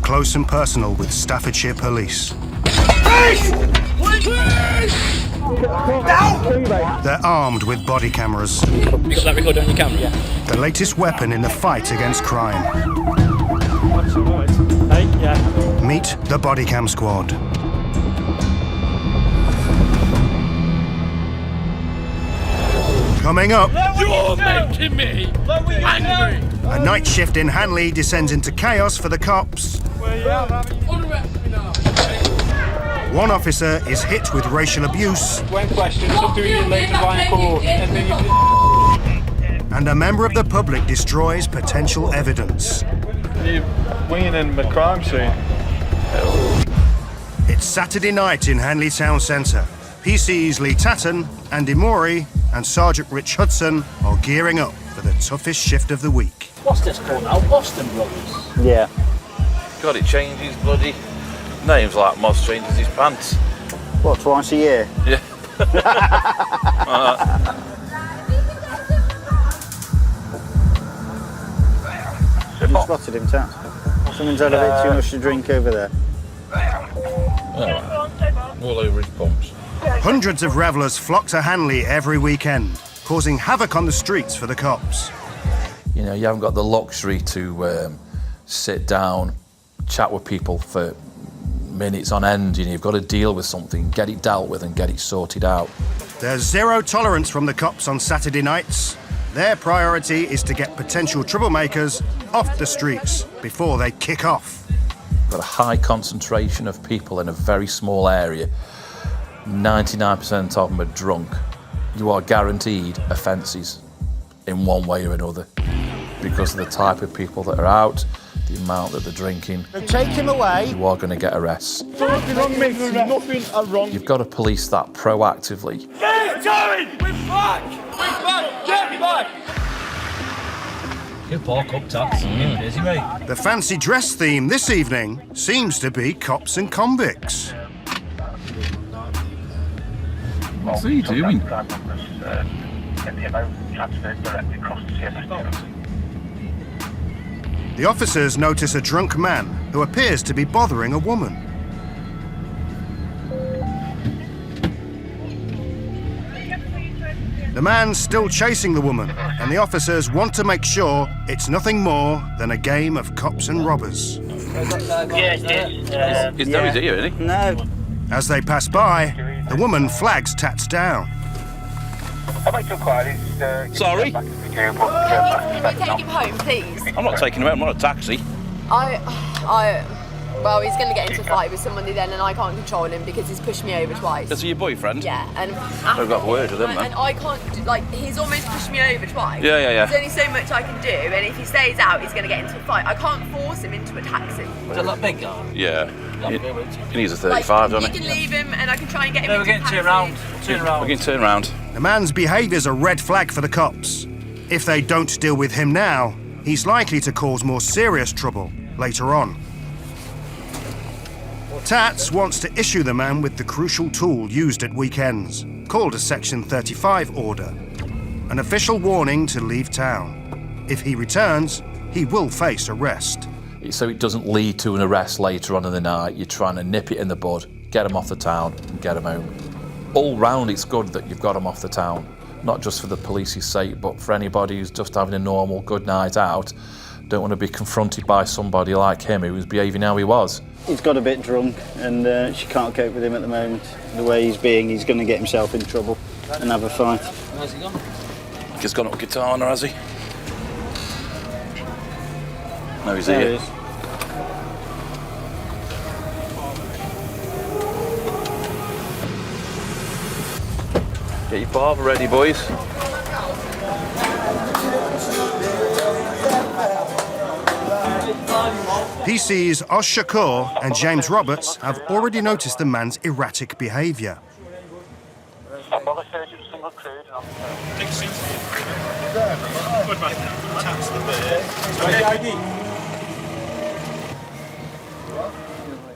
close and personal with Staffordshire Police. They're armed with body cameras. You got that recorder on your camera? Yeah. The latest weapon in the fight against crime. Meet the Bodycam squad. Coming up, You're making me angry! a night shift in Hanley descends into chaos for the cops. One officer is hit with racial abuse. When questioned, it's up to you later by court. And a member of the public destroys potential evidence. You're winging in the crime scene. It's Saturday night in Hanley Town Centre. PC's Lee Tatton, Andy Morey and Sergeant Rich Hudson are gearing up for the toughest shift of the week. What's this called now? Boston Brothers? Yeah. God, it changes bloody names like Moz changes his pants. What, twice a year? Yeah. You spotted him, Tat. Someone's had a bit too much to drink over there. All over his pumps. Hundreds of revellers flock to Hanley every weekend, causing havoc on the streets for the cops. You know, you haven't got the luxury to sit down, chat with people for minutes on end. You know, you've got to deal with something, get it dealt with and get it sorted out. There's zero tolerance from the cops on Saturday nights. Their priority is to get potential troublemakers off the streets before they kick off. We've got a high concentration of people in a very small area. 99% of them are drunk. You are guaranteed offences in one way or another because of the type of people that are out, the amount that they're drinking. Take him away. You are going to get arrests. Nothing wrong, mate. Nothing wrong. You've got to police that proactively. Get going! We're back! We're back! Get back! You park up, Tats. You're busy, mate. The fancy dress theme this evening seems to be cops and convicts. What's he doing? The officers notice a drunk man who appears to be bothering a woman. The man's still chasing the woman, and the officers want to make sure it's nothing more than a game of cops and robbers. He's no, he's here, isn't he? No. As they pass by, the woman flags Tats down. Sorry? Can we take him home, please? I'm not taking him out, I'm not a taxi. Well, he's going to get into a fight with somebody then, and I can't control him because he's pushed me over twice. Is he your boyfriend? Yeah, and I've got words with him, man. And I can't, he's almost pushed me over twice. Yeah. There's only so much I can do, and if he stays out, he's going to get into a fight. I can't force him into a taxi. Is it like big guy? Yeah. He needs a 35, doesn't You he? can leave him, and I can try and get him No, we're into a getting taxi. turned round. We're getting turned round. The man's behaviour's a red flag for the cops. If they don't deal with him now, he's likely to cause more serious trouble later on. Tats wants to issue the man with the crucial tool used at weekends, called a Section 35 order, an official warning to leave town. If he returns, he will face arrest. So it doesn't lead to an arrest later on in the night. You're trying to nip it in the bud, get him off the town and get him home. All round it's good that you've got him off the town, not just for the police's sake, but for anybody who's just having a normal good night out. Don't want to be confronted by somebody like him who was behaving how he was. He's got a bit drunk and she can't cope with him at the moment. The way he's being, he's going to get himself in trouble and have a fight. Where's he gone? He's got a guitar on her, has he? No, he's There here. he is. Get your barber ready, boys. PC's Osh Shakur and James Roberts have already noticed the man's erratic behaviour.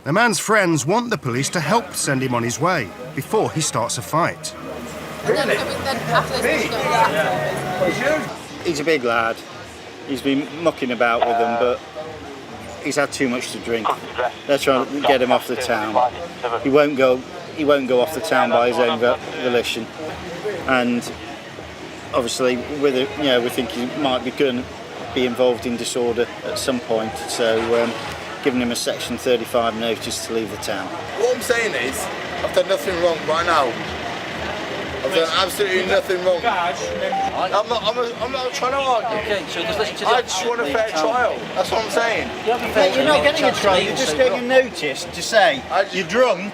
The man's friends want the police to help send him on his way before he starts a fight. He's a big lad. He's been mucking about with them, but he's had too much to drink. They're trying to get him off the town. He won't go off the town by his own volition. And obviously, with it, you know, we think he might be going to be involved in disorder at some point. So, giving him a Section 35 notice to leave the town. What I'm saying is, I've done nothing wrong right now. I've done absolutely nothing wrong. I'm not trying to argue. Okay, so just listen to I just want a fair trial. That's what I'm saying. Mate, you're not getting a trial. You're just getting a notice to say you're drunk.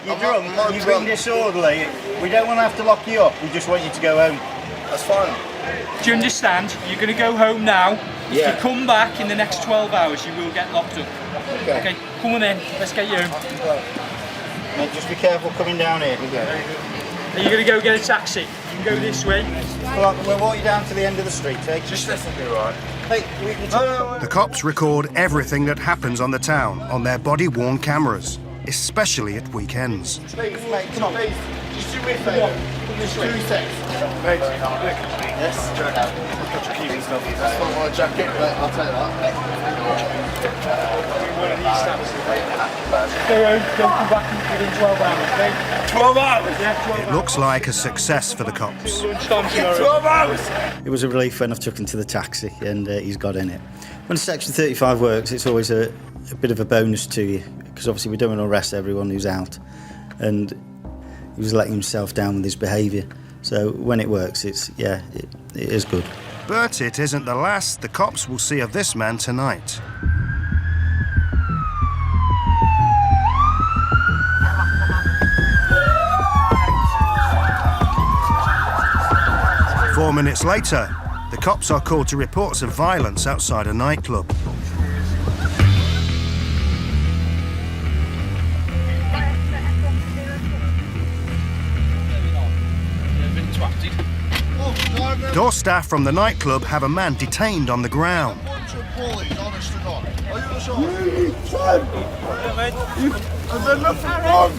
You're drunk. You're being disorderly. We don't want to have to lock you up. We just want you to go home. That's fine. Do you understand? You're going to go home now. If Yeah. you come back in the next 12 hours, you will get locked up. Okay, come on in. Let's get you home. Mate, just be careful coming down here. Are you going to go get a taxi? You can go this way. Come on, we'll walk you down to the end of the street, eh? Just listen to me, right? Hey, we can talk. The cops record everything that happens on the town on their body-worn cameras, especially at weekends. Please, mate, come on. Please, just do me a favour. Just 2 seconds. Mate, yes? Got your keys and stuff. That's not my jacket, but I'll take that. Go home, don't come back within 12 hours, okay? 12 hours? Yeah, 12 It looks like a success for the cops. 12 hours? It was a relief when I took him to the taxi and he's got in it. When Section 35 works, it's always a bit of a bonus to you because obviously we don't want to arrest everyone who's out, and he was letting himself down with his behaviour. So when it works, it is good. But it isn't the last the cops will see of this man tonight. Four minutes later, the cops are called to reports of violence outside a nightclub. Door staff from the nightclub have a man detained on the ground. I've done nothing wrong.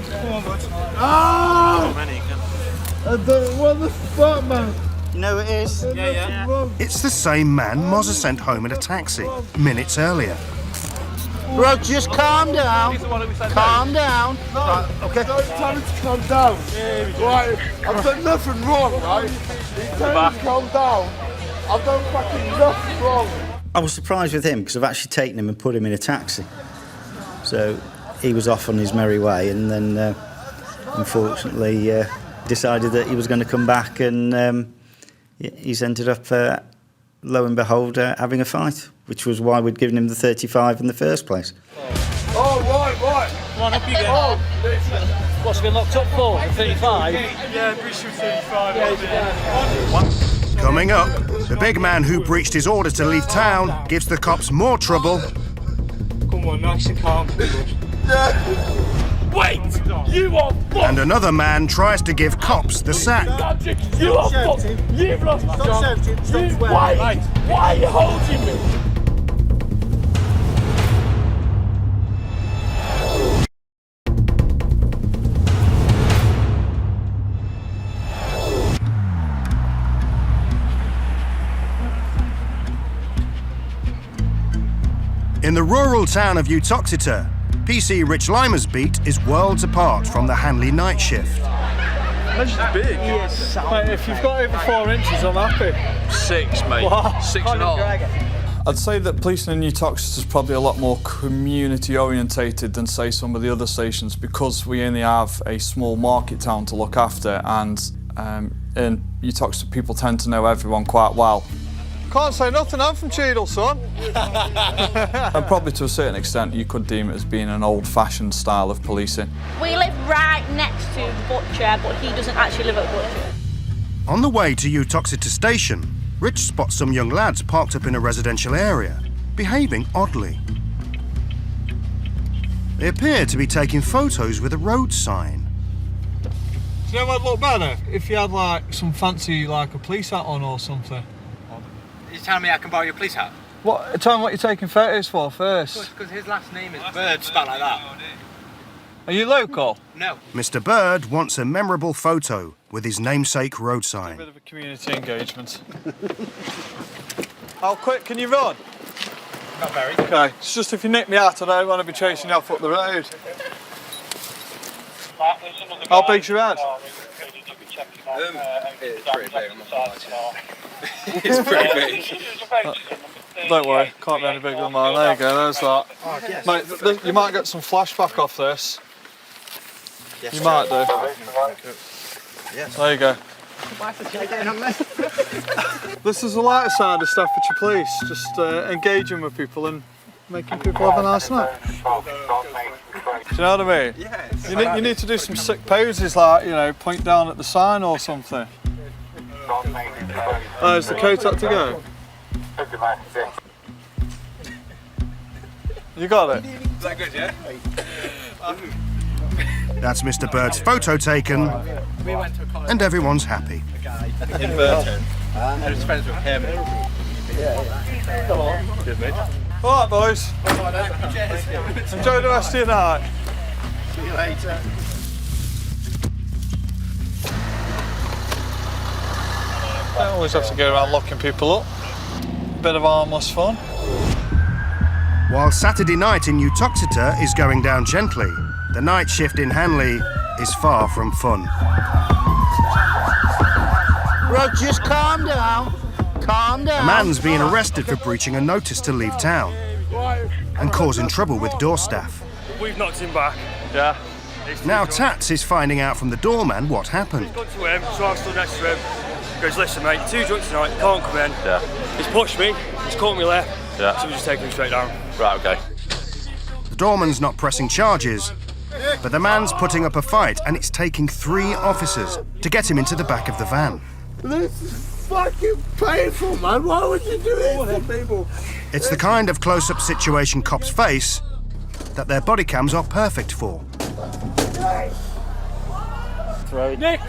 What the fuck, man? You know it is? It's the same man Mozza sent home in a taxi minutes earlier. Bro, just calm down. Calm down. Right, okay. Don't tell me to calm down. Right, I've done nothing wrong, right? You tell me to calm down. I've done fucking nothing wrong. I was surprised with him because I've actually taken him and put him in a taxi. So he was off on his merry way, and then unfortunately decided that he was going to come back, and he's ended up, lo and behold, having a fight, which was why we'd given him the 35 in the first place. Oh, right. Come on, up you go. What's been locked up for? 35? Yeah, breach of 35. Coming up, the big man who breached his order to leave town gives the cops more trouble. Come on, nice and calm. Wait! You are fucked! And another man tries to give cops the sack. You are fucked! You've lost the job! Why are you holding me? In the rural town of Uttoxeter, PC Rich Limer's beat is worlds apart from the Hanley night shift. That's just big. Yes. Mate, if you've got over 4 inches, I'm happy. 6, mate. Wow. 6 and all. I'd say that policing in Uttoxeter is probably a lot more community orientated than say some of the other stations, because we only have a small market town to look after, and in Uttoxeter people tend to know everyone quite well. Can't say nothing, I'm from Cheadle, son. And probably to a certain extent you could deem it as being an old-fashioned style of policing. We live right next to the butcher, but he doesn't actually live at the butcher. On the way to Uttoxeter station, Rich spots some young lads parked up in a residential area, behaving oddly. They appear to be taking photos with a road sign. Do you know what'd look better? If you had like some fancy, like a police hat on or something. You're telling me I can borrow your police hat? What? Tell me what you're taking photos for first. Because his last name is Bird, spelled like that. Are you local? No. Mr. Bird wants a memorable photo with his namesake road sign. A bit of a community engagement. How quick can you run? Not very. Okay, it's just if you nick me out, I don't want to be chasing you off up the road. How big's your head? It's pretty big, I'm not gonna lie to you. It's pretty big. Don't worry, can't be any bigger than mine. There you go, there's that. Mate, you might get some flashback off this. You might do. There you go. This is the lighter side of Staffordshire Police, just engaging with people and making people have a nice night. Do you know what I mean? Yeah. You need to do some sick poses, like, you know, point down at the sign or something. Oh, is the coat up to go? You got it? Is that good, yeah? That's Mr. Bird's photo taken, and everyone's happy. In Burton. I was friends with him. Cheers, mate. Alright, boys. Enjoy the rest of your night. See you later. Don't always have to go around locking people up. Bit of harmless fun. While Saturday night in Uttoxeter is going down gently, the night shift in Hanley is far from fun. Rog, just calm down. Calm down. A man's being arrested for breaching a notice to leave town and causing trouble with door staff. We've knocked him back. Yeah. Now Tats is finding out from the doorman what happened. He's gone to him, so I stood next to him. He goes, listen mate, you're too drunk tonight, you can't come in. Yeah. He's pushed me, he's caught me left, Yeah. so we're just taking him straight down. Right, okay. The doorman's not pressing charges, but the man's putting up a fight, and it's taking 3 officers to get him into the back of the van. This is fucking painful, man. Why would you do this to people? It's the kind of close-up situation cops face that their body cams are perfect for. Nick!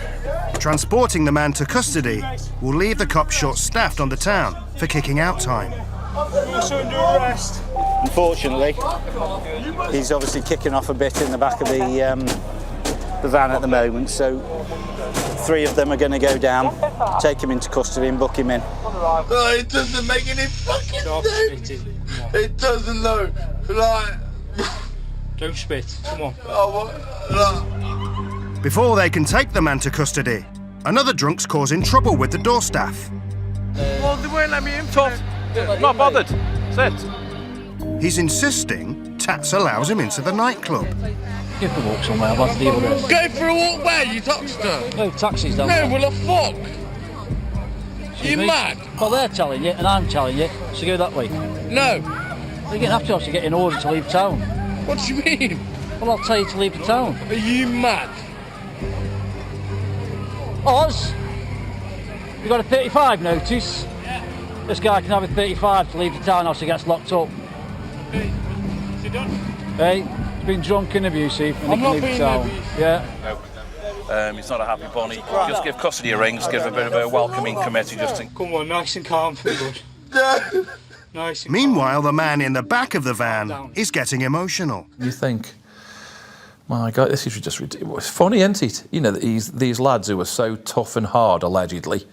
Transporting the man to custody will leave the cops short-staffed on the town for kicking out time. Also under arrest. Unfortunately, he's obviously kicking off a bit in the back of the van at the moment, so 3 of them are going to go down, take him into custody and book him in. No, it doesn't make any fucking sense. It doesn't, no. Like... Don't spit, come on. Oh, what? Before they can take the man to custody, another drunk's causing trouble with the door staff. Well, they won't let me in. Tough. Not bothered. Sit. He's insisting Tats allows him into the nightclub. Give a walk somewhere, I've had to deal with it. Go for a walk where, you Toxter? No, taxis down No, there. well, a fuck. You mad? Well, they're telling you, and I'm telling you, so go that way. No. You're going to have to get in order to leave town. What do you mean? Well, I'll tell you to leave the town. Are you mad? Oz, you got a 35 notice? This guy can have a 35 to leave the town else he gets locked up. Is he done? Hey, he's been drunk and abusive and he can leave the town. Yeah. He's not a happy bunny. Just give custody a ring, just give a bit of a welcoming committee just to... Come on, nice and calm, good. Nice. Meanwhile, the man in the back of the van is getting emotional. You think, my God, this is just ridiculous. It's funny, isn't it? You know, these lads who were so tough and hard, allegedly,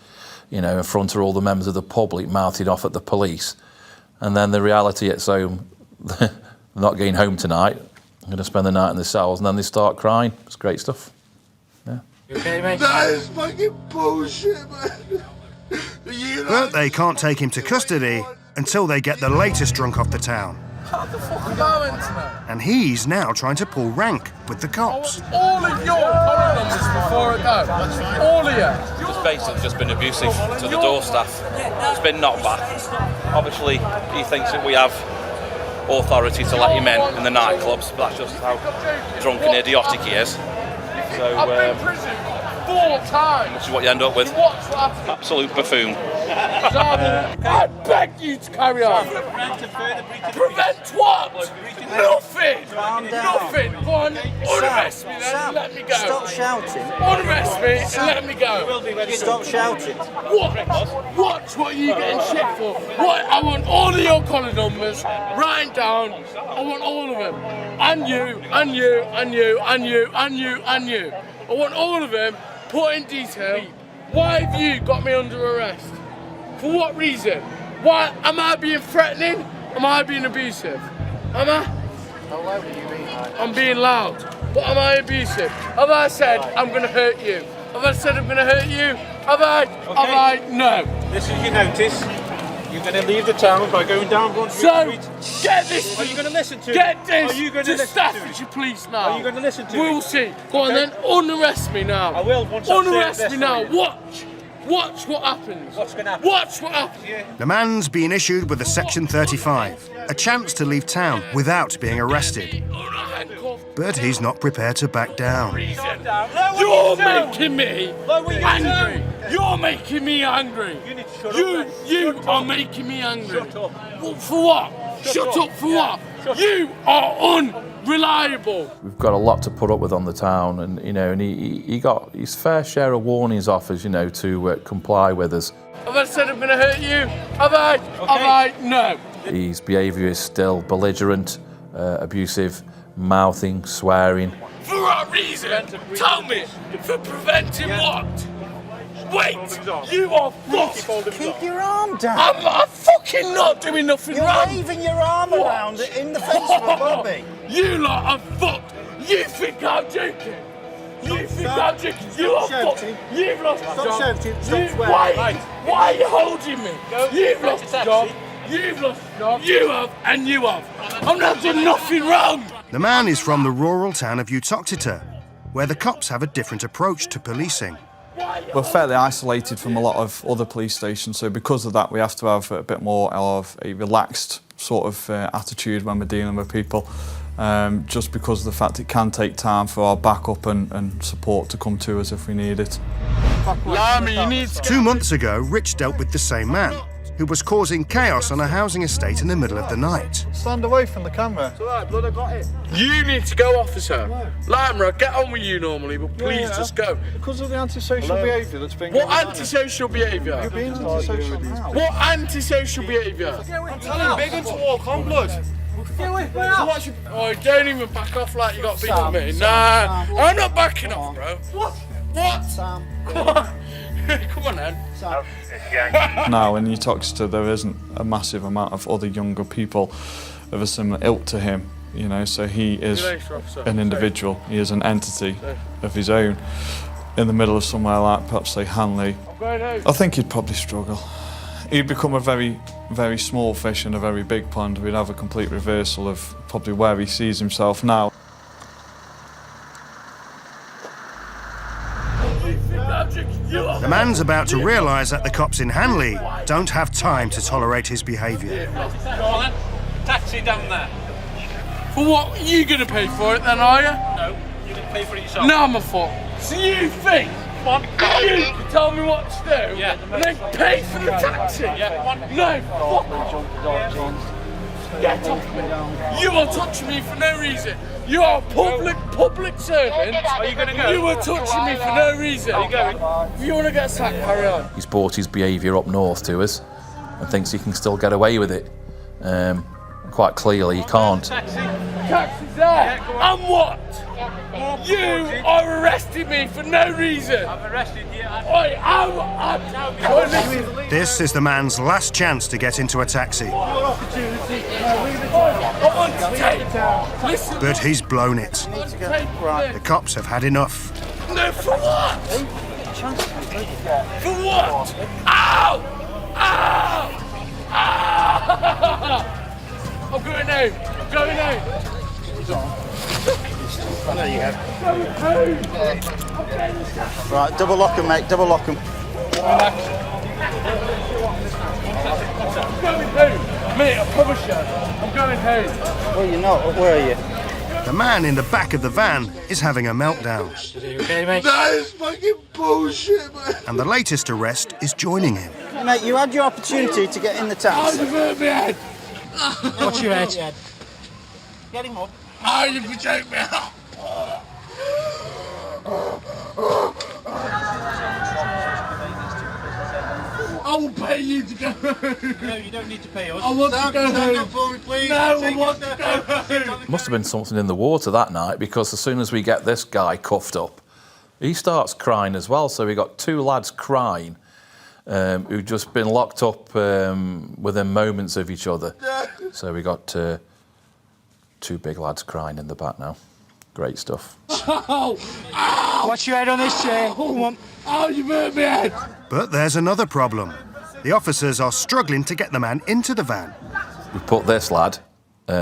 you know, in front of all the members of the public, mouthing off at the police, and then the reality hits home, they're not getting home tonight, I'm going to spend the night in the cells, and then they start crying. It's great stuff. Yeah. You okay, mate? That is fucking bullshit, man. But they can't take him to custody until they get the latest drunk off the town. How the fuck am I meant to know? And he's now trying to pull rank with the cops. All of your phone numbers before it goes. All of you. Just basically just been abusive to the door staff. It's been knocked back. Obviously, he thinks that we have authority to let him in the nightclubs, but that's just how drunk and idiotic he is. So, I've been in prison 4 times. this is what you end up with. What's that? Absolute buffoon. I beg you to carry on. Prevent what? Nothing. Nothing. Go on, unarrest me then and let me go. Stop shouting. Unarrest me and let me go. Stop shouting. What? What are you getting shit for? What? I want all of your collar numbers, write down. I want all of them. And you, and you, and you, and you, and you, and you. I want all of them put in detail. Why have you got me under arrest? For what reason? Why am I being threatening? Am I being abusive? Am I? How loud are you being? I'm being loud. But am I abusive? Have I said I'm going to hurt you? Have I said I'm going to hurt you? Have I? Okay. Have I? No. This is your notice. You're going to leave the town by going down Blunt So, Street. get this. Are you going to listen to Get this Are you going to to listen Staffordshire Police now. Are you going to listen to We'll it? see. Go on Okay. then, unarrest me now. I will once I've Unarrest served me this now. for you. Watch. Watch what happens. What's going to happen? Watch what happens. The man's been issued with a Section 35, a chance to leave town without being arrested. But he's not prepared to back down. You're making me angry. You're making me angry. You need to shut You up. are making me angry. Shut up. Well, for what? Shut up for what? You are unreliable. We've got a lot to put up with on the town, and he got his fair share of warnings off us, to comply with us. Have I said I'm going to hurt you? Have I? Have I? No. His behaviour is still belligerent, abusive, mouthing, swearing. For what reason? Tell me. For preventing what? Wait, you are fucked. Keep your arm down. I'm fucking not doing nothing You're wrong. waving your arm around in the fence for Bobby. You lot are fucked. You think I'm joking? You think I'm joking? You are fucked. You've lost a job. Why are you holding me? You've lost a job. You've lost a job. You have, and you have. I'm not doing nothing wrong. The man is from the rural town of Uttoxeter, where the cops have a different approach to policing. We're fairly isolated from a lot of other police stations, so because of that we have to have a bit more of a relaxed sort of attitude when we're dealing with people, just because of the fact it can take time for our backup and support to come to us if we need it. Lamy, you need to 2 months ago, Rich dealt with the same man, who was causing chaos on a housing estate in the middle of the night. Stand away from the camera. You need to go, officer. Lima, get on with you normally, but please just go. Because of the antisocial behaviour that's been What antisocial behaviour? You're being antisocial now. What antisocial behaviour? I'm telling Big Un to walk on, blood. Oh, don't even back off like you got beat on me. Nah, I'm not backing off, bro. What? Come on, then. Now in Uttoxeter there isn't a massive amount of other younger people of a similar ilk to him, so he is an individual, he is an entity of his own. In the middle of somewhere like perhaps say Hanley, I think he'd probably struggle. He'd become a very, very small fish in a very big pond. We'd have a complete reversal of probably where he sees himself now. The man's about to realise that the cops in Hanley don't have time to tolerate his behaviour. Go on then. Taxi down there. For what? Are you going to pay for it then, are you? No, you didn't pay for it yourself. No, I'm a fuck. So you think Come on. you can tell me what to do Yeah. and then pay for the taxi? Yeah, come on. No, fuck off. Get off me. You are touching me for no reason. You are a public servant. Are you going to go? You are touching me for no reason. Are you going? If you want to get sacked, carry on. He's brought his behaviour up north to us and thinks he can still get away with it. Quite clearly he can't. Taxi's there. And what? You are arresting me for no reason. I've arrested you. Oi, This is the man's last chance to get into a taxi, I want to take. Listen. but he's blown it. Take The cops have had enough. No, for what? For what? Ow! Ow! Ow! I'm going home. I'm going home. Right, double lock 'em, mate, double lock 'em. I'm going home. Mate, I promise you. I'm going home. Well, you're not. Where are you? The man in the back of the van is having a meltdown, Okay, mate? That is fucking bullshit, man. and the latest arrest is joining him. Mate, you had your opportunity to get in the How taxi. you hurt my head? What's your head? Get him up. How you choke me out? I will pay you to go home. No, you don't need to pay us. I want to go home. for me, please. No, I want to go home. Must have been something in the water that night, because as soon as we get this guy cuffed up, he starts crying as well. So we got two lads crying, who'd just been locked up within moments of each other. So we got two big lads crying in the back now. Great stuff. Watch your head on this chair. Come on. Oh, you hurt my head. But there's another problem. The officers are struggling to get the man into the van. We put this lad, we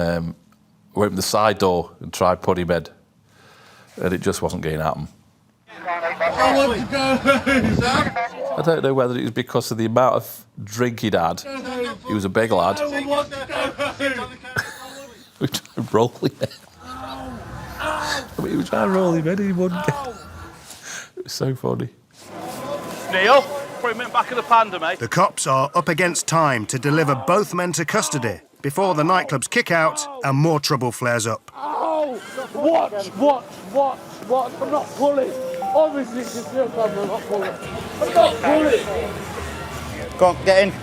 opened the side door and tried put him in, and it just wasn't going to happen. I want to go. I don't know whether it was because of the amount of drink he'd had. He was a big lad. I want to go. We tried to roll him in. We were trying to roll him in and he wouldn't get. It was so funny. Neil, put him in back of the Panda, mate. The cops are up against time to deliver both men to custody before the nightclub's kick out and more trouble flares up. Oh, watch. I'm not pulling. Obviously, it's just your camera, I'm not pulling. I'm not pulling. Go on, get in.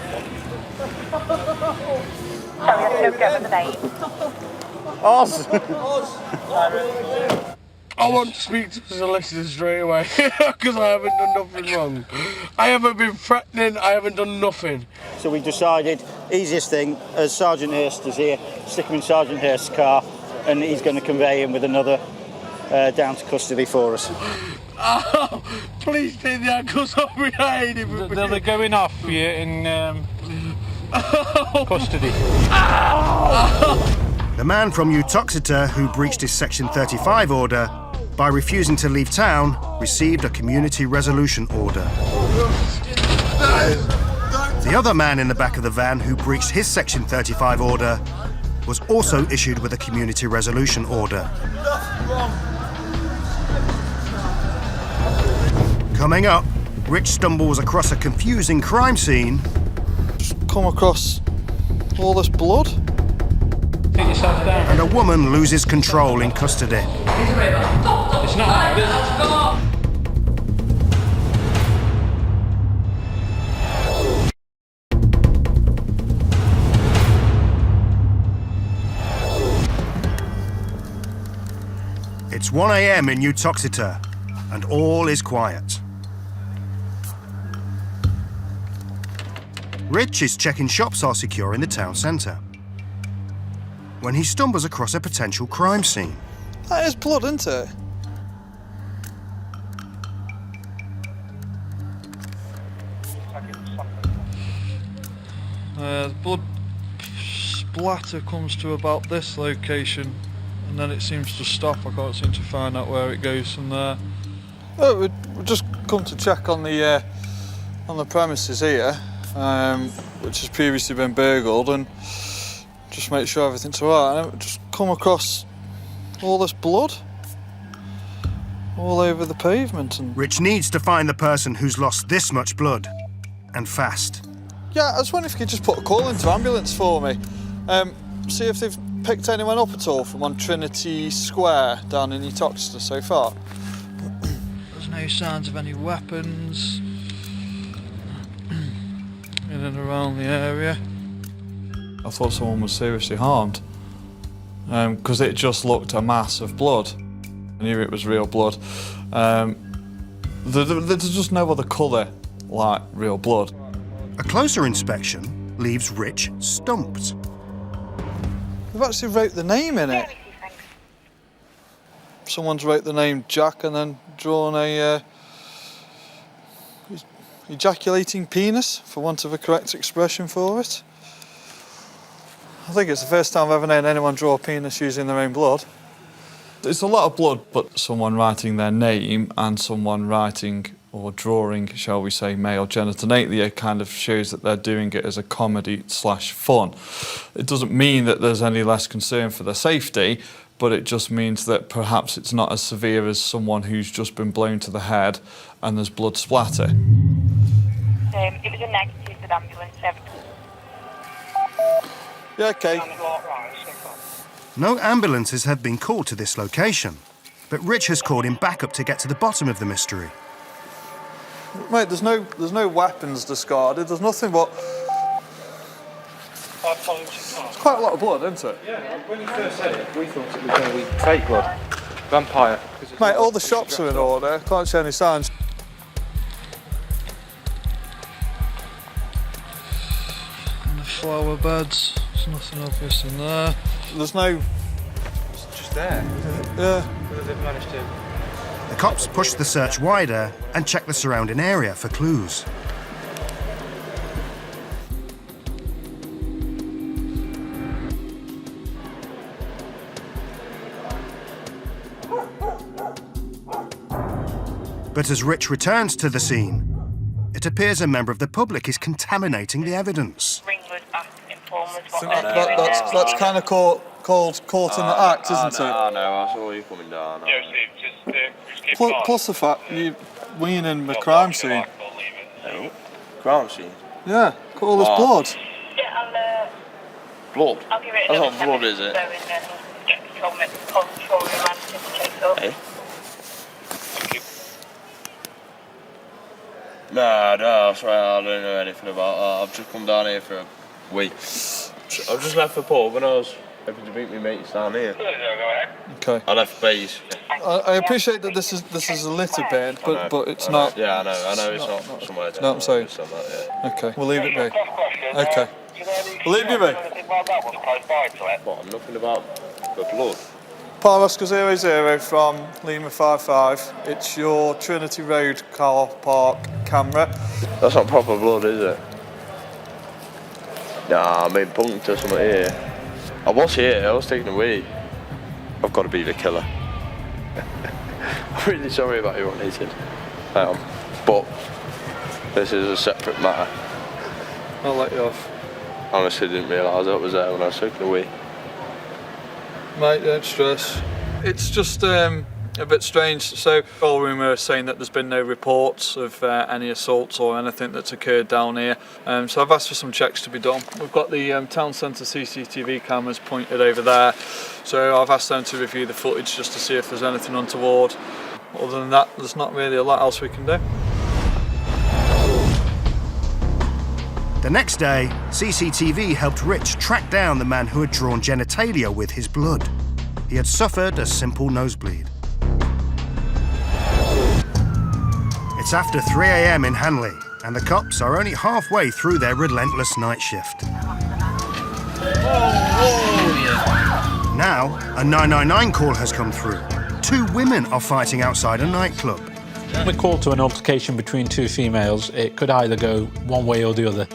Oz. I want to speak to the solicitor straight away because I haven't done nothing wrong. I haven't been threatening, I haven't done nothing. So we decided, easiest thing, as Sergeant Hurst is here, stick him in Sergeant Hurst's car and he's going to convey him with another down to custody for us. Oh, please take the ankles off me, I hate it. They're going off for you in custody. The man from Uttoxeter who breached his Section 35 order by refusing to leave town received a community resolution order. The other man in the back of the van who breached his Section 35 order was also issued with a community resolution order. Coming up, Rich stumbles across a confusing crime scene. Just come across all this blood. Take yourself down. And a woman loses control in custody. It's not. It's 1 a.m. in Uttoxeter, and all is quiet. Rich is checking shops are secure in the town centre when he stumbles across a potential crime scene. That is blood, isn't it? Blood splatter comes to about this location, and then it seems to stop. I can't seem to find out where it goes from there. Oh, we just come to check on the premises here, which has previously been burgled, and just make sure everything's alright. And just come across all this blood all over the pavement. And Rich needs to find the person who's lost this much blood, and fast. yeah, I was wondering if you could just put a call into ambulance for me. See if they've picked anyone up at all from on Trinity Square down in Uttoxeter so far. There's no signs of any weapons in and around the area. I thought someone was seriously harmed because it just looked a mass of blood. I knew it was real blood. There's just no other colour like real blood. A closer inspection leaves Rich stumped. They've actually wrote the name in it. Someone's wrote the name Jack and then drawn a ejaculating penis, for want of a correct expression for it. I think it's the first time I've ever known anyone draw a penis using their own blood. It's a lot of blood, but someone writing their name and someone writing or drawing, shall we say, male genitalia kind of shows that they're doing it as a comedy/fun. It doesn't mean that there's any less concern for their safety, but it just means that perhaps it's not as severe as someone who's just been blown to the head and there's blood splatter. It was a negative with ambulance. Yeah, okay. No ambulances have been called to this location, but Rich has called him back up to get to the bottom of the mystery. Mate, there's no weapons discarded, there's nothing but... It's quite a lot of blood, isn't it? Yeah, when you first said it, we thought it was going to be fake blood. Vampire. Mate, all the shops are in order, can't see any signs. flower beds. There's nothing obvious in there. There's no... It's just there. Yeah. They've managed to... The cops push the search wider and check the surrounding area for clues. But as Rich returns to the scene, it appears a member of the public is contaminating the evidence. That's kind of called caught in the act, isn't it? I know, I saw you coming down. Yeah, Steve, just keep on. Plus the fact you're weaning the crime scene. No. Crime scene? Yeah, got all this blood. Blood? I'll give it That's not blood, is it? Hey? No, I swear I don't know anything about that. I've just come down here for a week. I've just left the pub and I was hoping to meet my mates down here. Okay. I left base. I appreciate that this is a litter bin, but it's not. Yeah, I know it's not somewhere. No, I'm saying. Okay, we'll leave it be. Okay. We'll leave it be. What? Nothing about the blood. Par Oscar 00 from Lima 55. It's your Trinity Road car park camera. That's not proper blood, is it? Nah, I made bunked or something here. I was here, I was taken away. I've got to be the killer. I'm really sorry about your hitting. But this is a separate matter. I'll let you off. Honestly, didn't realise I was there when I was taken away. Mate, don't stress. It's just a bit strange. So, all rumour is saying that there's been no reports of any assaults or anything that's occurred down here. So I've asked for some checks to be done. We've got the town centre CCTV cameras pointed over there. So I've asked them to review the footage just to see if there's anything untoward. Other than that, there's not really a lot else we can do. The next day, CCTV helped Rich track down the man who had drawn genitalia with his blood. He had suffered a simple nosebleed. It's after 3 a.m. in Hanley, and the cops are only halfway through their relentless night shift. Now, a 999 call has come through. 2 women are fighting outside a nightclub. When we call to an altercation between 2 females, it could either go one way or the other.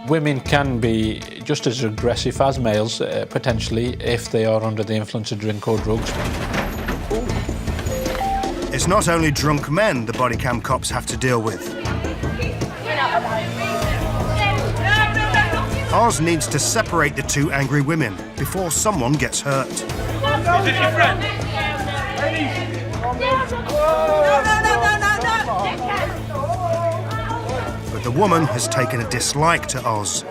Women can be just as aggressive as males, potentially, if they are under the influence of drink or drugs. It's not only drunk men the Bodycam cops have to deal with. Oz needs to separate the 2 angry women before someone gets hurt. Is this your friend? But the woman has taken a dislike to Oz.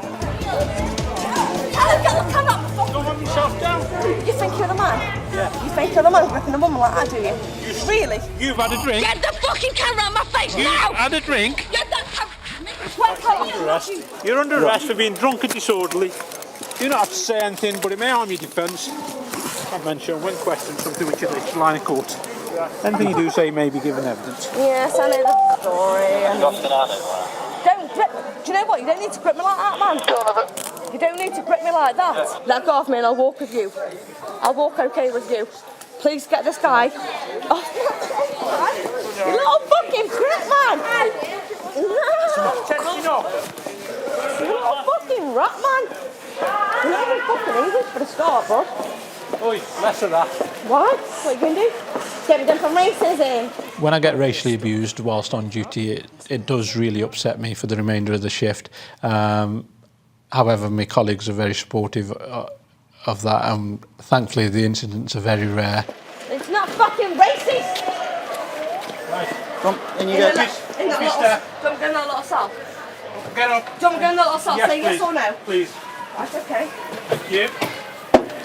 You think you're the man? Yeah. You think you're the man gripping a woman like that, do you? Really? You've had a drink? Get the fucking camera on my face You've now! had a drink? Get that You're under arrest for being drunk and disorderly. You don't have to say anything, but it may harm your defence. I've mentioned when questioned something which is a line of court. Anything you do say may be given evidence. Yes, I know the story. Do you know what? You don't need to grip me like that, man. You don't need to grip me like that. Let go of me and I'll walk with you. I'll walk okay with you. Please get this guy off. You little fucking grip, man. No. You little fucking rat, man. You're not even fucking English for a start, bud. Oi, less of that. What? What are you going to do? Get me done from racism. When I get racially abused whilst on duty, it does really upset me for the remainder of the shift. However, my colleagues are very supportive of that, and thankfully the incidents are very rare. It's not fucking racist! Right. Come, in you go. Don't go in that little cell. Get up. Don't go in that little cell. Yes, Say yes please. or no. Please. That's okay. Thank you.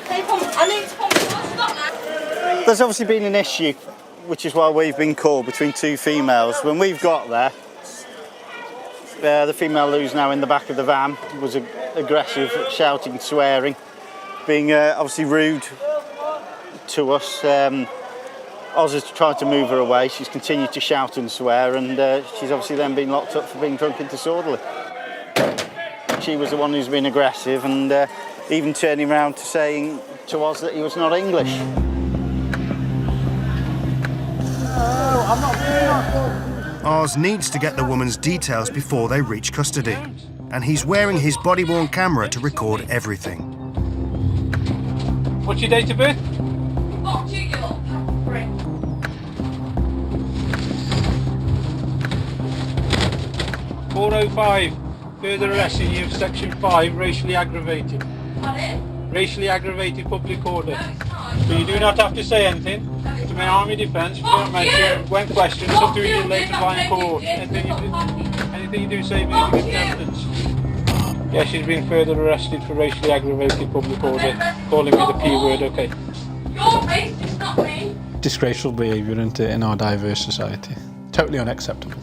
I need to pump the stop now. There's obviously been an issue, which is why we've been called, between 2 females. When we've got there, the female who's now in the back of the van was aggressive, shouting, swearing, being obviously rude to us. Oz has tried to move her away. She's continued to shout and swear, and she's obviously then been locked up for being drunk and disorderly. she was the one who's been aggressive, and even turning around to saying to us that he was not English. I'm not doing Oz needs to get the woman's details before they reach custody, and he's wearing his body-worn camera to record everything. What's your date of birth? 405. Further arresting you, Section 5, racially aggravated. Racially aggravated public order. So you do not have to say anything. To my army defence, when questioned, it's up to you later by in court. Anything you do say may be given evidence. Yeah, she's been further arrested for racially aggravated public order. Calling me the P word, okay. You're racist, not me. Disgraceful behaviour in our diverse society. Totally unacceptable.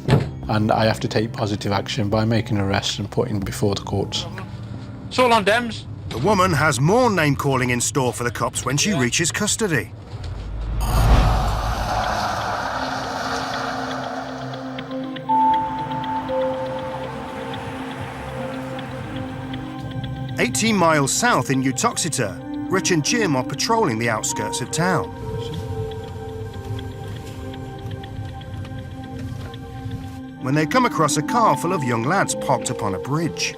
And I have to take positive action by making arrests and putting before the courts. It's all on Dems. The woman has more name-calling in store for the cops when she reaches custody. "18 miles south in Uttoxeter, Rich and Jim are patrolling the outskirts of town. When they come across a car full of young lads parked upon a bridge.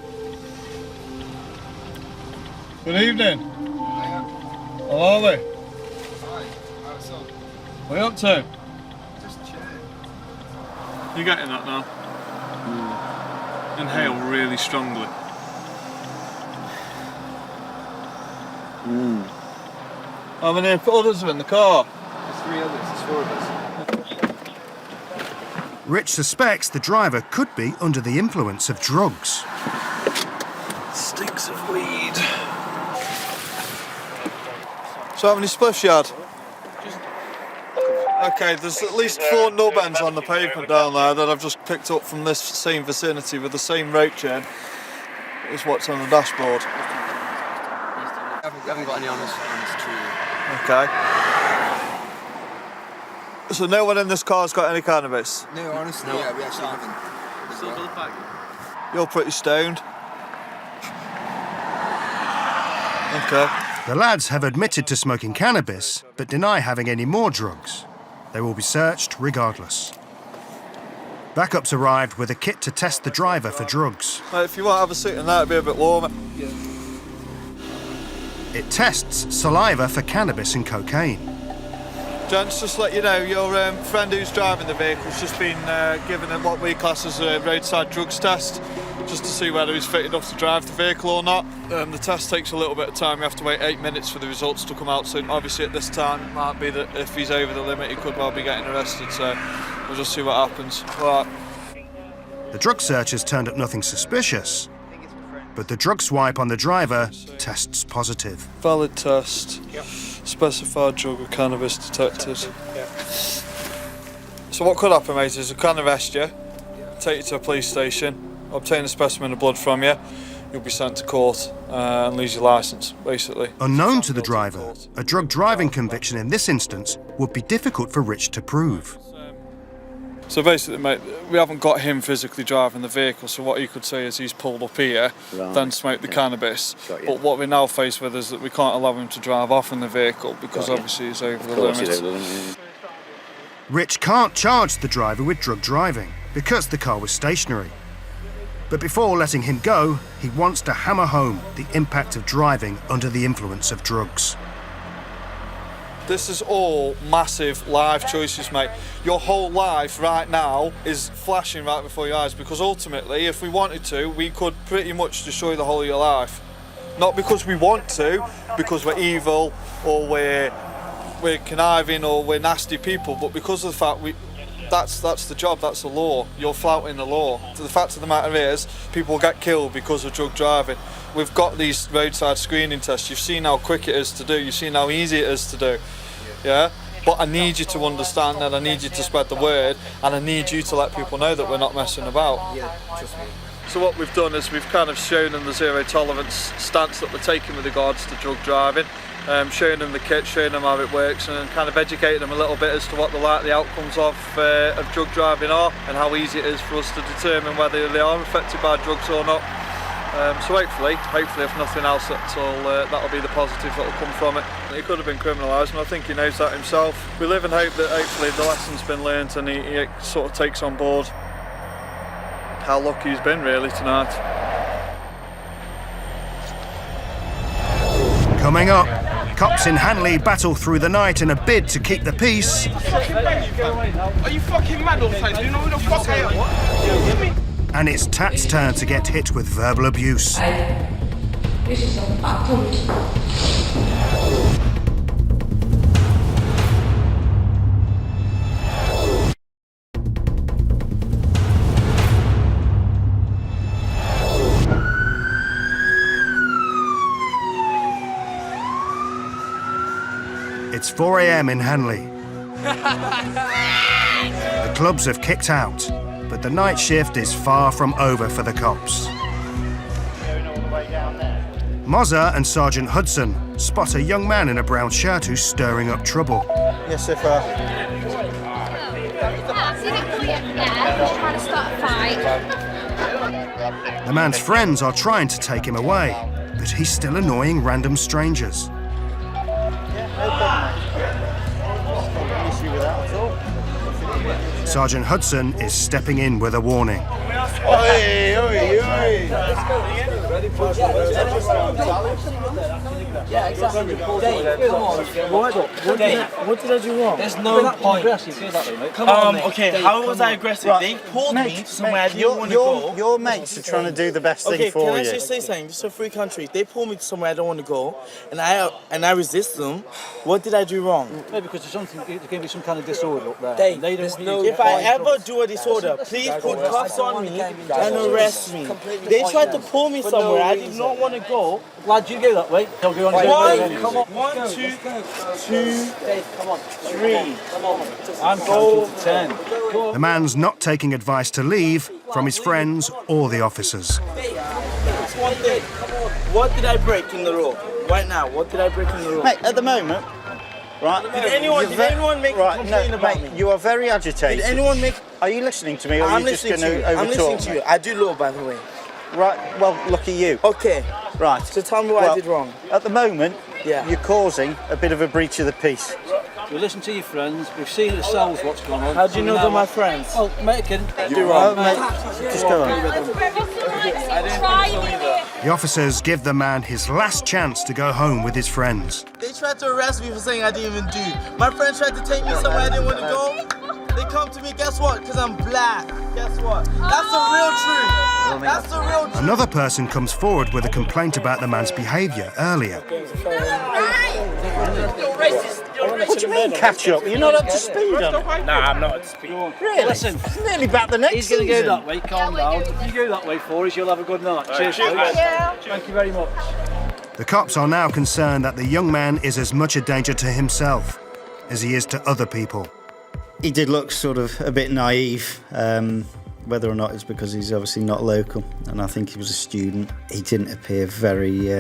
Good evening. How are we? What are you up to? You getting that now? Inhale really strongly. How many others are in the car? There's 3 others, there's 4 of us. Rich suspects the driver could be under the influence of drugs. Stinks of weed. So how many spliffs you had? Okay, there's at least 4 nub ends on the pavement down there that I've just picked up from this same vicinity with the same rope chain as what's on the dashboard. I haven't got any honest truth. Okay. So no one in this car's got any cannabis? No, honestly, no. Yeah, we actually haven't. You're pretty stoned. Okay. The lads have admitted to smoking cannabis, but deny having any more drugs. They will be searched regardless. Backups arrived with a kit to test the driver for drugs. If you want to have a seat in there, it'd be a bit warmer. Yeah. It tests saliva for cannabis and cocaine. Gents, just let you know, your friend who's driving the vehicle's just been given what we class as a roadside drugs test, just to see whether he's fit enough to drive the vehicle or not. The test takes a little bit of time. You have to wait 8 minutes for the results to come out. So obviously at this time, it might be that if he's over the limit, he could well be getting arrested. So we'll just see what happens. Right. The drug searchers turned up nothing suspicious, but the drug swipe on the driver tests positive. Valid test. Yep. Specified drug of cannabis detected. Yeah. So what could happen, mate, is we can arrest you, take you to a police station, obtain a specimen of blood from you, you'll be sent to court and lose your licence, basically. Unknown to the driver, a drug driving conviction in this instance would be difficult for Rich to prove. So basically, mate, we haven't got him physically driving the vehicle, so what you could say is he's pulled up here, then smoked the cannabis. But what we're now faced with is that we can't allow him to drive off in the vehicle because obviously he's over the limit. Rich can't charge the driver with drug driving because the car was stationary. But before letting him go, he wants to hammer home the impact of driving under the influence of drugs. This is all massive life choices, mate. Your whole life right now is flashing right before your eyes because ultimately, if we wanted to, we could pretty much destroy the whole of your life. Not because we want to, because we're evil or we're conniving or we're nasty people, but because of the fact that's the job, that's the law. You're flouting the law. The fact of the matter is, people get killed because of drug driving. We've got these roadside screening tests. You've seen how quick it is to do. You've seen how easy it is to do. Yeah? But I need you to understand that. I need you to spread the word, and I need you to let people know that we're not messing about. Yeah, trust me. So what we've done is we've kind of shown them the zero tolerance stance that we're taking with regards to drug driving. Showing them the kit, showing them how it works, and kind of educating them a little bit as to what the likely outcomes of drug driving are and how easy it is for us to determine whether they are affected by drugs or not. So hopefully, if nothing else at all, that'll be the positive that will come from it. He could have been criminalised, and I think he knows that himself. We live and hope that hopefully the lesson's been learnt and he sort of takes on board how lucky he's been really tonight. Coming up, cops in Hanley battle through the night in a bid to keep the peace. Are you fucking mad or something? Do you know who the fuck I am? And it's Tat's turn to get hit with verbal abuse. It's 4 a.m. in Hanley. The clubs have kicked out, but the night shift is far from over for the cops. Mozza and Sergeant Hudson spot a young man in a brown shirt who's stirring up trouble. Yes, sir. Trying to start a fight. The man's friends are trying to take him away, but he's still annoying random strangers. Sergeant Hudson is stepping in with a warning. Oi, oi, oi. Yeah, exactly. Dave, come on. What did I do wrong? There's no point. Come on, mate. Okay, Dave, how was I aggressive? Right. They pulled me to somewhere I Mate, didn't want to go. your mates are trying to do the best thing for can I you. just say something? This is a free country. They pulled me to somewhere I don't want to go, and I resist them. What did I do wrong? No, because there's something. There's going to be some kind of disorder up there. Dave, if I ever do a disorder, please put cuffs on me and arrest me. They tried to pull me somewhere I did not want to go. Lad, you go that way. They'll go on. Come on. 1, 2, 3. Come on. I'm counting to 10. The man's not taking advice to leave from his friends or the officers. It's one thing. What did I break in the road? Right now, what did I break in the road? Mate, at the moment, right? Did anyone make a complaint about me? You are very agitated. Did anyone make... Are you listening to me, or are I'm you just listening going to you. to I'm listening overtalk to me? you. I do law, by the way. Right, well, look at you. Okay. Right. So tell me what I did wrong. At the moment, Yeah. you're causing a bit of a breach of the peace. We listen to your friends. We've seen ourselves what's going on. How do you know they're my friends? Oh, mate, can do wrong. Mate, just go on. The officers give the man his last chance to go home with his friends. They tried to arrest me for saying I didn't even do. My friend tried to take me somewhere I didn't want to go. They come to me, guess what? Because I'm black. Guess what? That's the real truth. That's the real truth. Another person comes forward with a complaint about the man's behaviour earlier. What do you mean catch up? You're not up to speed on it. Nah, I'm not up to speed. Really? Listen, It's nearly back the next he's going to go season. that way. Calm down. If you go that way for us, you'll have a good night. Cheers, folks. Thank you very much. The cops are now concerned that the young man is as much a danger to himself as he is to other people. He did look sort of a bit naive, whether or not it's because he's obviously not local, and I think he was a student. He didn't appear very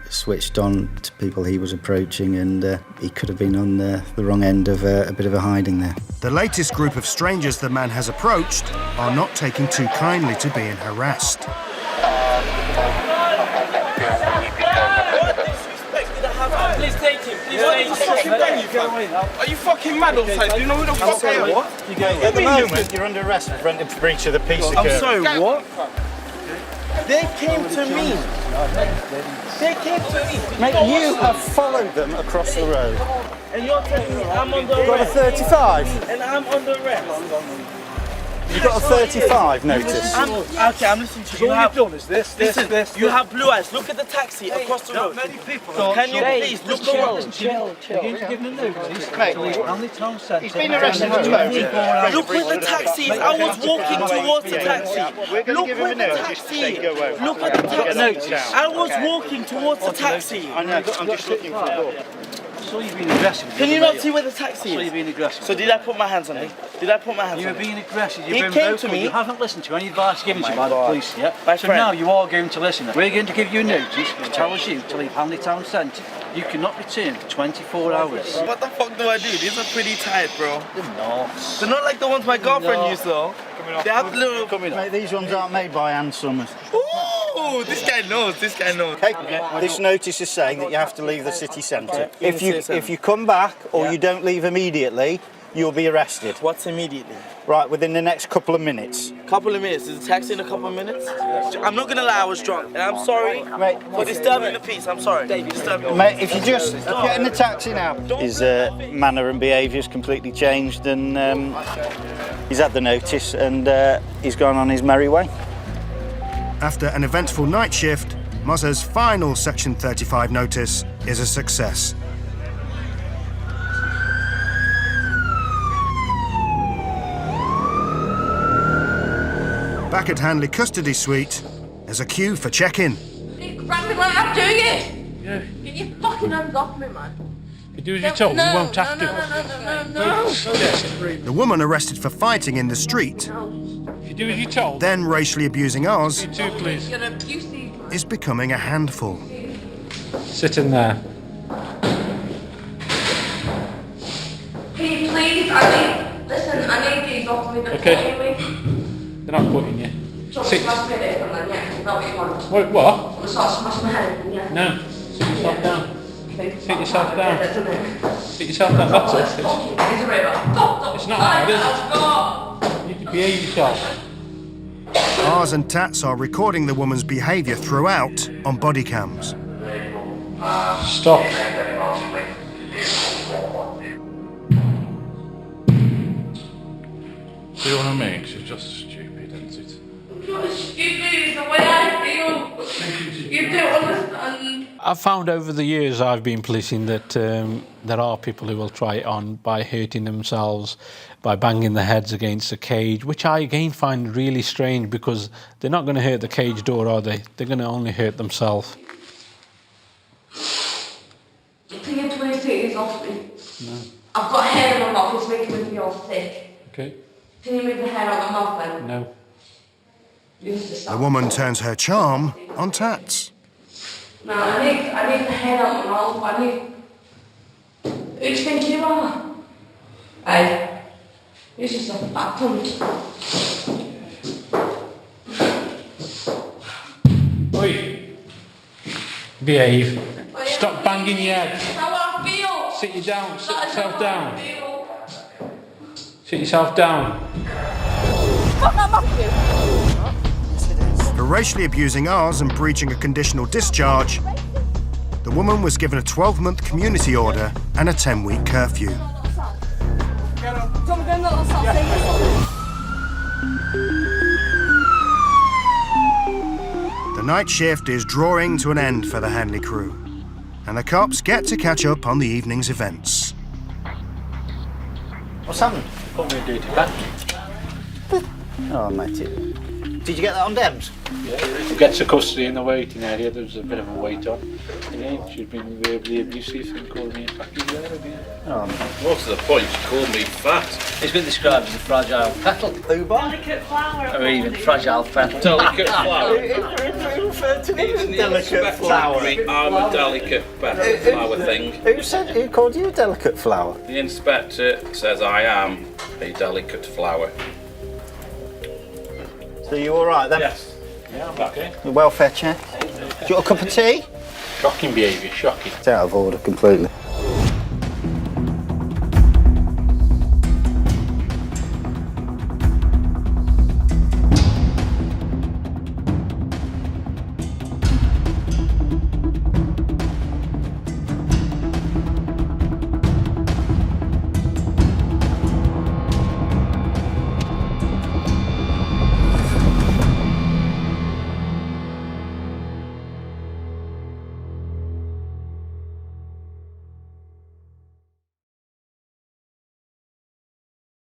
switched on to people he was approaching, and he could have been on the wrong end of a bit of a hiding there. The latest group of strangers the man has approached are not taking too kindly to being harassed. Please take him. Please take him. Are you fucking mad or something? Do you know who the fuck I am? What? At the moment, you're under arrest for breach of the peace. I'm sorry, what? They came to me. They came to me. Mate, you have followed them across the road. And you're telling me I'm under arrest. Got a 35? And I'm under arrest. You've got a 35 notice. Okay, I'm listening to you. All you've done is this. You have blue eyes. Look at the taxi across the road. Many people. Can you please look around? Chill. You're going to give them notice. Only town centre. He's been arrested for 12 years. Look at the taxis. I was walking towards the taxi. Look at the taxi. Look at the taxi. I was walking towards the taxi. I know, I'm just looking for a door. So you've been aggressive. Can you not see where the taxi is? So you've been aggressive. So did I put my hands on it? Did I put my hands You on were it? being aggressive. You've He been came vocal. to me. You haven't listened to any advice given to you by the police yet. My So friend. now you are going to listen. We're going to give you a notice which tells you to leave Hanley Town Centre. You cannot return for 24 hours. What the fuck do I do? These are pretty tight, bro. They're not. They're not like the ones my girlfriend used though. They have little... Mate, these ones aren't made by Ann Summers. Ooh! Oh, this guy knows. This guy knows. Okay. This notice is saying that you have to leave the city centre. If you come back or you don't leave immediately, you'll be arrested. What's immediately? Right, within the next couple of minutes. Couple of minutes. Is the taxi in a couple of minutes? I'm not gonna lie, I was drunk, and I'm sorry for disturbing the peace. I'm sorry. Mate, if you just get in the taxi now. His manner and behaviour's completely changed, and he's had the notice, and he's gone on his merry way. After an eventful night shift, Mozza's final Section 35 notice is a success. Back at Hanley Custody Suite, there's a queue for check-in. You grab me like I'm doing it! Yeah. Get your fucking hands off me, man. You do as you're told, you won't have to. No. The woman arrested for fighting in the street, If you do as you're told. then racially abusing ours, You too, please. You're abusive, man. is becoming a handful. Sit in there. Please, listen, I need these off me. Okay. They're not putting you. So Sit. smash my head open, then, yeah. Is that what you want? Wait, what? I'm gonna start smashing my head open, yeah. No. Sit yourself down. Okay. Sit yourself down. Sit yourself down. That's it. It's not hard, is it? You need to behave yourself. Ars and Tats are recording the woman's behaviour throughout on body cams. Stop. See what I mean? She's just stupid, isn't it? You're stupid, it's the way I feel. You don't understand. I've found over the years I've been policing that there are people who will try it on by hurting themselves, by banging their heads against a cage, which I again find really strange because they're not going to hurt the cage door, are they? They're going to only hurt themselves. Take your 20 off me. No. I've got hair in my mouth, it's making me feel sick. Okay. Can you move the hair out of my mouth then? No. You need to The stop. woman turns her charm on Tats. No, I need the hair out of my mouth. I need. Who do you think you are? Hey, you're just a fat cunt. Oi. Behave. Stop banging your head. That's how I feel. Sit you down. Sit That is yourself how down. I feel. Sit yourself down. Fuck that, Matthew. For racially abusing ours and breaching a conditional discharge, the woman was given a 12-month community order and a 10-week curfew. The night shift is drawing to an end for the Hanley crew, and the cops get to catch up on the evening's events. What's happened? Put me a duty back. Oh, mate. Did you get that on Dems? Yeah, gets to custody in the waiting area. There's a bit of a wait on. Yeah, she's been verbally abusive and calling me a fucking Oh, What's the point? She called me fat. It's been described as a fragile petal. Delicate flower. Or even fragile petal. Delicate flower. Who referred to me as a Needs delicate respect, flower? Secretary. I'm a delicate flower thing. Who called you a delicate flower? The inspector says I am a delicate flower. So you all right then? Yes. Yeah, I'm okay. Your welfare check? Do you want a cup of tea? Shocking behaviour, shocking. It's out of order completely.